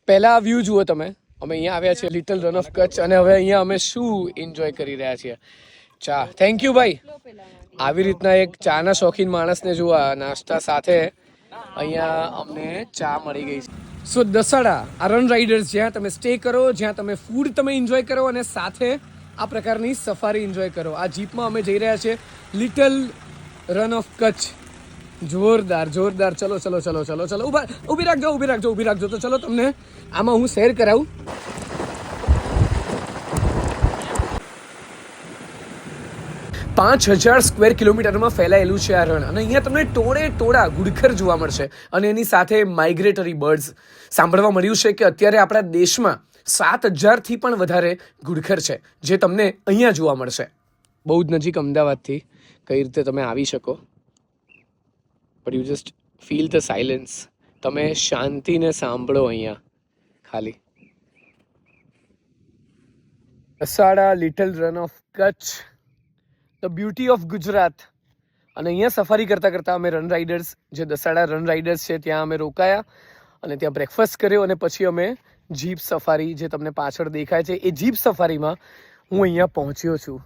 પહેલા વ્યૂ જુઓ તમે. અમે અહીંયા આવ્યા છીએ લિટલ રન ઓફ કચ્છ અને હવે અહીંયા અમે શું એન્જોય કરી રહ્યા છીએ? ચા. થેન્ક યુ ભાઈ. આવી રીતના એક ચાના શોખીન માણસને જોવા નાસ્તા સાથે અહીંયા અમને ચા મળી ગઈ છે. સો દસાડા આ રન રાઇડર્સ જ્યાં તમે સ્ટે કરો, જ્યાં તમે ફૂડ તમે એન્જોય કરો અને સાથે આ પ્રકારની સફારી એન્જોય કરો. આ જીપમાં અમે જઈ રહ્યા છીએ લિટલ રન ઓફ કચ્છ. જોરદાર જોરદાર. ચલો ચલો ચલો ચલો ચલો ઊભી રાખજો. તો ચલો તમને આમાં હું શેર કરાવું. 5000 સ્ક્વેર કિલોમીટરમાં ફેલાયેલું છે આ રણ અને અહીંયા તમને ટોળા ઘુડખર જોવા મળશે અને એની સાથે માઇગ્રેટરી બર્ડ્સ. સાંભળવા મળ્યું છે કે અત્યારે આપણા દેશમાં 7000થી પણ વધારે ઘુડખર છે જે તમને અહીંયા જોવા મળશે. બહુ જ નજીક અમદાવાદથી કઈ રીતે તમે આવી શકો, but you just feel the silence. તમે શાંતિને સાંભળો અહીંયા ખાલી. Dasada little run of Kutch, the beauty of Gujarat. અને અહીંયા સફારી કરતાં અમે રન રાઇડર્સ જે દસાડા રન રાઇડર્સ છે ત્યાં અમે રોકાયા અને ત્યાં બ્રેકફાસ્ટ કર્યો અને પછી અમે જીપ સફારી જે તમને પાછળ દેખાય છે એ જીપ સફારીમાં હું અહીંયા પહોંચ્યો છું.